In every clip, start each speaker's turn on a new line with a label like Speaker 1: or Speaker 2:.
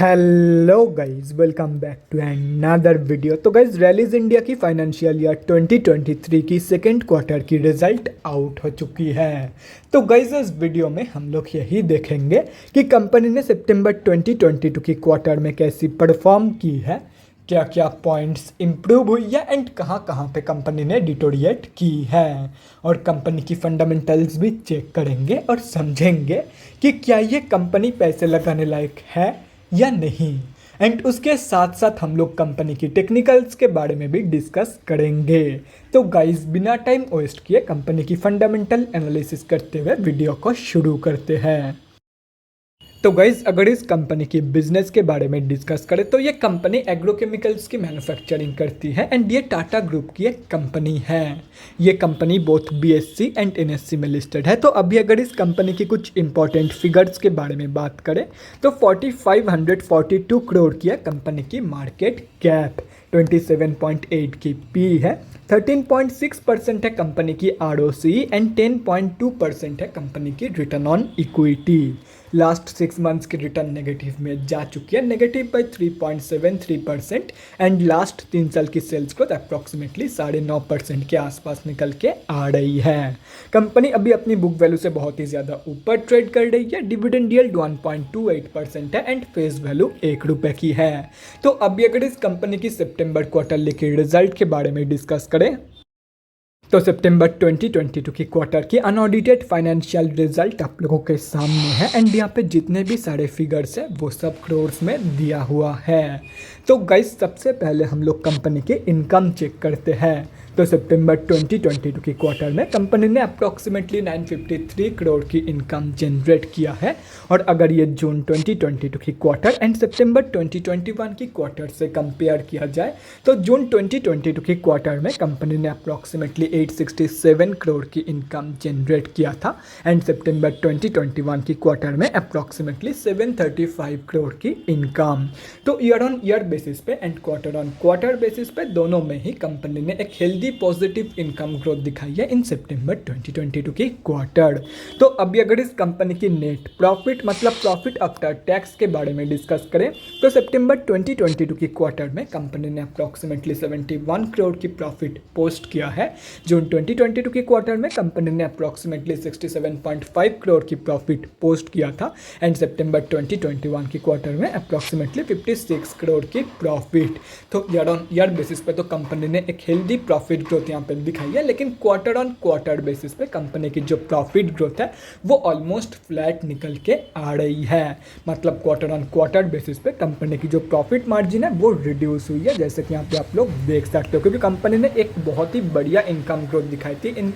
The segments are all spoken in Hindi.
Speaker 1: Hello guys, welcome back to another video. तो गाइस, रैलीज इंडिया की फाइनेंशियल ईयर 2023 की सेकेंड क्वार्टर की रिजल्ट आउट हो चुकी है। तो गाइस, इस वीडियो में हम लोग यही देखेंगे कि कंपनी ने सितंबर 2022 की क्वार्टर में कैसी परफॉर्म की है, क्या क्या पॉइंट्स इंप्रूव हुई है एंड कहाँ कहाँ पे कंपनी ने डिटोरिएट की है, और कंपनी की फंडामेंटल्स भी चेक करेंगे और समझेंगे कि क्या ये कंपनी पैसे लगाने लायक है या नहीं। एंड उसके साथ साथ हम लोग कंपनी की टेक्निकल्स के बारे में भी डिस्कस करेंगे। तो गाइस, बिना टाइम वेस्ट किए कंपनी की फंडामेंटल एनालिसिस करते हुए वीडियो को शुरू करते हैं। तो गाइज, अगर इस कंपनी की बिजनेस के बारे में डिस्कस करें तो ये कंपनी एग्रोकेमिकल्स की मैन्युफैक्चरिंग करती है एंड ये टाटा ग्रुप की एक कंपनी है। ये company both BSc and NSC में लिस्टेड है। तो अभी अगर इस कंपनी की कुछ इंपॉर्टेंट फिगर्स के बारे में बात करें तो 4542 करोड़ की है कंपनी की मार्केट कैप, 27.8 की पी है, 13.6% है कंपनी की आरओसी एंड 10.2% है कंपनी की return on equity. Last 6 months की रिटर्न नेगेटिव में जा चुकी है, नेगेटिव बाई 3.73%। एंड लास्ट 3 साल की सेल्स ग्रोथ अप्रॉक्सीमेटली 9.5% के आसपास निकल के आ रही है। कंपनी अभी अपनी बुक वैल्यू से बहुत ही ज़्यादा ऊपर ट्रेड कर रही है। डिविडेंड यील्ड 1.28% है एंड फेस वैल्यू ₹1 की है। तो अभी अगर इस कंपनी की सितंबर क्वार्टरली के रिजल्ट के बारे में डिस्कस करें तो सितंबर 2022 की क्वार्टर की अनऑडिटेड फाइनेंशियल रिजल्ट आप लोगों के सामने है एंड यहाँ पे जितने भी सारे फिगर्स है वो सब क्रोर्स में दिया हुआ है। तो गाइस, सबसे पहले हम लोग कंपनी के इनकम चेक करते हैं। तो सितंबर 2022 की क्वार्टर में कंपनी ने अप्रॉक्सीमेटली 953 करोड़ की इनकम जनरेट किया है। और अगर ये जून 2022 की क्वार्टर एंड सितंबर 2021 की क्वार्टर से कंपेयर किया जाए तो जून 2022 की क्वार्टर में कंपनी ने अप्रॉक्सीमेटली 867 करोड़ की इनकम जनरेट किया था एंड सितंबर 2021 की क्वार्टर में अप्रॉक्सीमेटली 735 करोड़ की इनकम। तो ईयर ऑन ईयर बेसिस पे and quarter on quarter basis पे दोनों में ही कंपनी ने एक हेल्दी पॉजिटिव इनकम ग्रोथ दिखाई है इन सितंबर 2022 की क्वार्टर। तो अभी अगर इस कंपनी की नेट प्रॉफिट मतलब प्रॉफिट आफ्टर टैक्स के बारे में डिस्कस करें तो सितंबर 2022 की क्वार्टर में कंपनी ने अप्रॉक्सीमेटली 71 करोड़ की प्रॉफिट पोस्ट किया है। जून 2022 की क्वार्टर में कंपनी ने अप्रॉक्सीमेटली 67.5 करोड़ की प्रॉफिट पोस्ट किया था एंड सितंबर 2021 की क्वार्टर में अप्रॉक्सीमेटली 56 करोड़ की प्रॉफिट। तो ईयर ऑन ईयर बेसिस पे तो कंपनी ने एक हेल्दी प्रॉफिट ग्रोथ यहाँ पे दिखाई है, लेकिन क्वार्टर ऑन क्वार्टर बेसिस पे कंपनी की जो प्रॉफिट ग्रोथ है वो ऑलमोस्ट फ्लैट निकल के आ रही है। मतलब क्वार्टर ऑन क्वार्टर बेसिस पे कंपनी की जो प्रॉफिट मार्जिन है वो रिड्यूस हुई है, जैसे कि यहाँ पे आप लोग देख सकते हो, क्योंकि कंपनी ने एक बहुत ही बढ़िया इनकम ग्रोथ दिखाई थी इन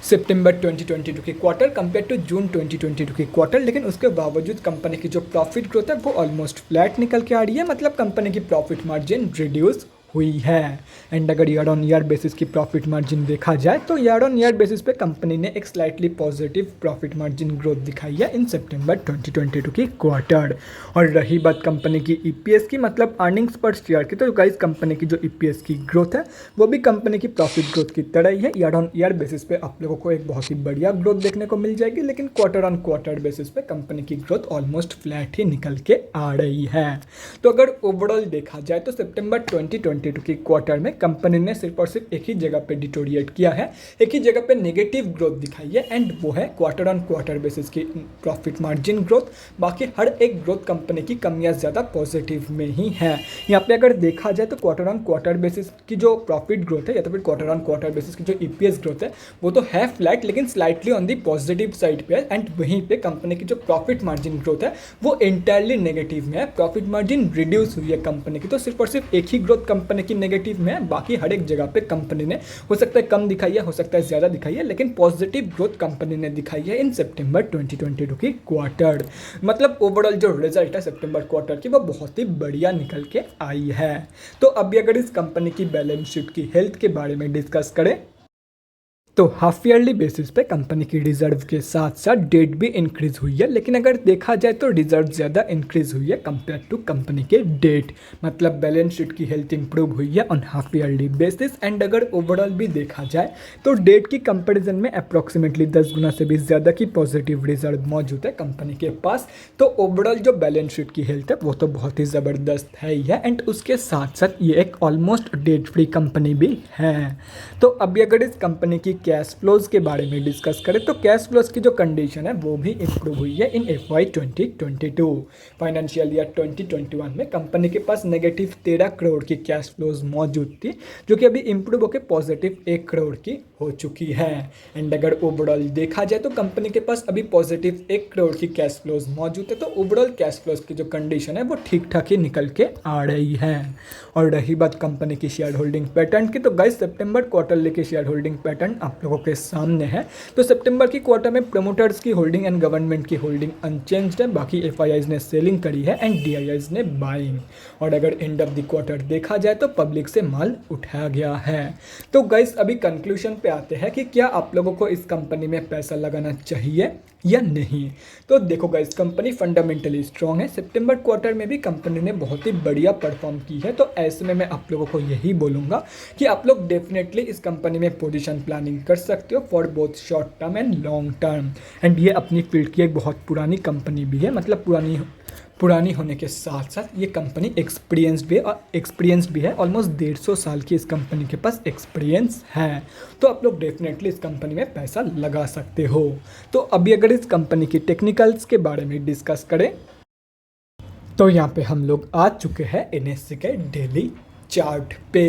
Speaker 1: सितंबर 2022 की क्वार्टर कंपेयर टू जून 2022 की क्वार्टर, लेकिन उसके बावजूद कंपनी की जो प्रॉफिट ग्रोथ है वो ऑलमोस्ट फ्लैट निकल के आ रही है। मतलब कंपनी की प्रॉफिट मार्जिन रिड्यूस हुई है। एंड अगर ईयर ऑन ईयर बेसिस की प्रॉफिट मार्जिन देखा जाए तो ईयर ऑन ईयर बेसिस पे कंपनी ने एक slightly positive profit margin growth दिखाई है इन सितंबर 2022 की क्वार्टर। और रही बात कंपनी की ईपीएस की मतलब अर्निंग्स पर शेयर की, तो गाइस कंपनी की जो ईपीएस की ग्रोथ है वो भी कंपनी की प्रॉफिट ग्रोथ की तरह ही है। ईयर ऑन ईयर बेसिस पे आप लोगों को एक बहुत ही बढ़िया ग्रोथ देखने को मिल जाएगी, लेकिन क्वार्टर ऑन क्वार्टर बेसिस पे कंपनी की ग्रोथ ऑलमोस्ट फ्लैट ही निकल के आ रही है। तो अगर ओवरऑल देखा जाए तो सितंबर 2022 की क्वार्टर में कंपनी ने सिर्फ और सिर्फ एक ही जगह पे डिटोरिएट किया है, एक ही जगह पे नेगेटिव ग्रोथ दिखाई है एंड वो है क्वार्टर ऑन क्वार्टर बेसिस की प्रॉफिट मार्जिन ग्रोथ। बाकी हर एक ग्रोथ कंपनी की कम या ज़्यादा पॉजिटिव में ही है। यहाँ पे अगर देखा जाए तो क्वार्टर ऑन क्वार्टर बेसिस की जो प्रॉफिट ग्रोथ है या तो फिर क्वार्टर ऑन क्वार्टर बेसिस की जो ईपीएस ग्रोथ है वो तो है फ्लैट, लेकिन slightly on the positive side पे है। एंड वहीं पे कंपनी की जो प्रॉफिट मार्जिन ग्रोथ है वो इंटायरली नेगेटिव में है। प्रॉफिट मार्जिन रिड्यूस हुई है कंपनी की, तो सिर्फ और सिर्फ एक ही ग्रोथ कंपनी की नेगेटिव में है। बाकी हर एक जगह पे कंपनी ने हो सकता है कम दिखाई है, हो सकता है ज़्यादा दिखाई है, लेकिन पॉजिटिव ग्रोथ कंपनी ने दिखाई है इन सितंबर 2022 की क्वार्टर। मतलब ओवरऑल जो रिजल्ट है सितंबर क्वार्टर की वो बहुत ही बढ़िया निकल के आई है। तो अभी अगर इस कंपनी की बैलेंस शीट की हेल्थ के बारे में डिस्कस करें तो हाफ ईयरली बेसिस पे कंपनी की रिजर्व के साथ साथ डेट भी इंक्रीज हुई है, लेकिन अगर देखा जाए तो रिजर्व ज़्यादा इंक्रीज हुई है कंपेयर टू कंपनी के डेट। मतलब बैलेंस शीट की हेल्थ इंप्रूव हुई है on half yearly basis. And अगर ओवरऑल भी देखा जाए तो डेट की कंपैरिजन में अप्रॉक्सीमेटली 10 गुना से भी ज़्यादा की पॉजिटिव रिजर्व मौजूद है कंपनी के पास। तो ओवरऑल जो बैलेंस शीट की हेल्थ है वो तो बहुत ही ज़बरदस्त है ही है। एंड उसके साथ साथ ये एक ऑलमोस्ट डेट फ्री कंपनी भी है। तो अभी अगर इस कंपनी की कैश फ्लोज के बारे में डिस्कस करें तो कैश फ्लोज की जो कंडीशन है वो भी इम्प्रूव हुई है इन FY 2022। फाइनेंशियल ईयर 2021 में कंपनी के पास नेगेटिव 13 करोड़ की कैश फ्लोज मौजूद थी, जो कि अभी इम्प्रूव होकर पॉजिटिव 1 करोड़ की हो चुकी है। एंड अगर ओवरऑल देखा जाए तो कंपनी के पास अभी पॉजिटिव 1 करोड़ की कैश फ्लोज मौजूद है। तो ओवरऑल कैश फ्लोज की जो कंडीशन है वो ठीक ठाक ही निकल के आ रही है। और रही बात कंपनी की शेयर होल्डिंग पैटर्न की, तो गाइस सितंबर क्वार्टरली की शेयर होल्डिंग पैटर्न आप लोगों के सामने है। तो सितंबर की क्वार्टर में प्रमोटर्स की होल्डिंग एंड गवर्नमेंट की होल्डिंग अनचेंज्ड है। बाकी FIIs ने सेलिंग करी है एंड DIIs ने बाइंग। और अगर एंड ऑफ द क्वार्टर देखा जाए तो पब्लिक से माल उठाया गया है। तो गाइस अभी कंक्लूजन पे आते हैं कि क्या आप लोगों को इस कंपनी में पैसा लगाना चाहिए या नहीं। तो देखो गाइस, कंपनी फंडामेंटली स्ट्रॉन्ग है। सितंबर क्वार्टर में भी कंपनी ने बहुत ही बढ़िया परफॉर्म की है। तो ऐसे में मैं आप लोगों को यही बोलूँगा कि आप लोग डेफिनेटली इस कंपनी में पोजीशन प्लानिंग कर सकते हो for both short term and long term. And ये अपनी फील्ड की एक बहुत पुरानी कंपनी भी है। मतलब पुरानी होने के साथ साथ ये कंपनी एक्सपीरियंस्ड भी है। ऑलमोस्ट 150 साल की इस कंपनी के पास एक्सपीरियंस है। तो आप लोग डेफिनेटली इस कंपनी में पैसा लगा सकते हो। तो अभी अगर इस कंपनी की टेक्निकल्स के बारे में डिस्कस करें तो यहाँ पे हम लोग आ चुके हैं NSE के डेली चार्ट पे।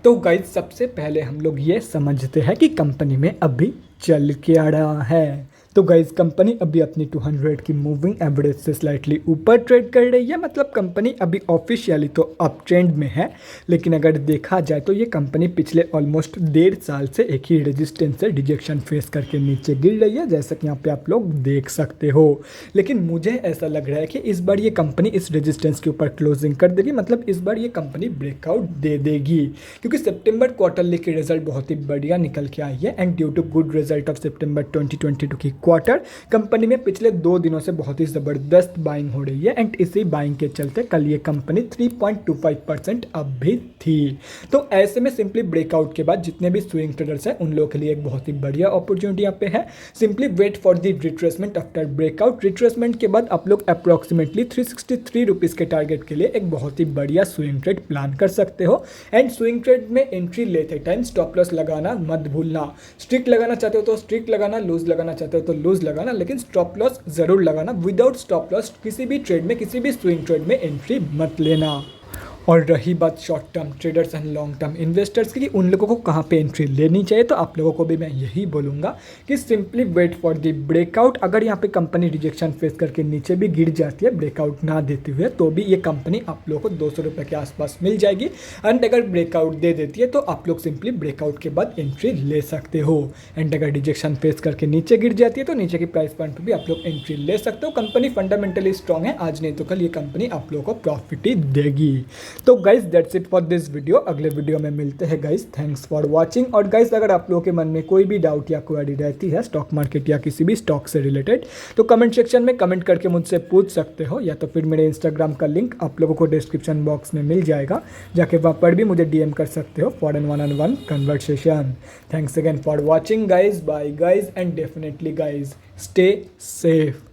Speaker 1: तो गाइस सबसे पहले हम लोग ये समझते हैं कि कंपनी में अभी चल के आ रहा है। तो गाइस कंपनी अभी अपनी 200 की मूविंग एवरेज से स्लाइटली ऊपर ट्रेड कर रही है। मतलब कंपनी अभी ऑफिशियली तो अप ट्रेंड में है, लेकिन अगर देखा जाए तो ये कंपनी पिछले ऑलमोस्ट 1.5 साल से एक ही रेजिस्टेंस से रिजेक्शन फेस करके नीचे गिर रही है, जैसा कि यहाँ पे आप लोग देख सकते हो। लेकिन मुझे ऐसा लग रहा है कि इस बार ये कंपनी इस रेजिस्टेंस के ऊपर क्लोजिंग कर देगी। मतलब इस बार ये कंपनी ब्रेकआउट दे देगी, क्योंकि सितंबर क्वार्टरली की रिजल्ट बहुत ही बढ़िया निकल के आई है। And due to good result of सितंबर 2022 की क्वार्टर, कंपनी में पिछले 2 दिनों से बहुत ही ज़बरदस्त बाइंग हो रही है। एंड इसी बाइंग के चलते कल ये कंपनी 3.25% अप भी थी। तो ऐसे में सिंपली ब्रेकआउट के बाद जितने भी स्विंग ट्रेडर्स हैं उन लोगों के लिए एक बहुत ही बढ़िया अपॉर्चुनिटी यहाँ पे है। Simply wait for the retracement after breakout. Retracement के बाद आप लोग अप्रॉक्सीमेटली 363 रुपीज़ के टारगेट के लिए एक बहुत ही बढ़िया स्विंग ट्रेड प्लान कर सकते हो। एंड स्विंग ट्रेड में एंट्री लेते टाइम स्टॉप लॉस लगाना मत भूलना। स्ट्रिक्ट लगाना चाहते हो तो स्ट्रिक्ट लगाना, लूज लगाना चाहते हो तो लूज लगाना, लेकिन स्टॉप लॉस जरूर लगाना। विदाउट स्टॉप लॉस किसी भी ट्रेड में, किसी भी स्विंग ट्रेड में एंट्री मत लेना। और रही बात short term traders and long term investors की, उन लोगों को कहाँ पे एंट्री लेनी चाहिए, तो आप लोगों को भी मैं यही बोलूँगा कि simply wait for the breakout. अगर यहाँ पे कंपनी रिजेक्शन फेस करके नीचे भी गिर जाती है ब्रेकआउट ना देते हुए, तो भी ये कंपनी आप लोगों को 200 रुपये के आसपास मिल जाएगी। एंड अगर ब्रेकआउट दे देती है तो आप लोग सिंपली ब्रेकआउट के बाद एंट्री ले सकते हो। एंड अगर रिजेक्शन फेस करके नीचे गिर जाती है तो नीचे की प्राइस पॉइंट पर भी आप लोग एंट्री ले सकते हो। कंपनी फंडामेंटली स्ट्रॉन्ग है, आज नहीं तो कल ये कंपनी आप लोगों को प्रॉफिट ही देगी। तो guys that's it for this video. अगले वीडियो में मिलते हैं गाइस। Thanks for watching. और गाइस अगर आप लोगों के मन में कोई भी डाउट या क्वेरी रहती है स्टॉक मार्केट या किसी भी स्टॉक से रिलेटेड, तो कमेंट सेक्शन में कमेंट करके मुझसे पूछ सकते हो, या तो फिर मेरे इंस्टाग्राम का लिंक आप लोगों को डिस्क्रिप्शन बॉक्स में मिल जाएगा, जाके वहाँ पर भी मुझे DM कर सकते हो for an 1-on-1 conversation. Thanks again for watching guys, bye guys, and definitely guys stay safe.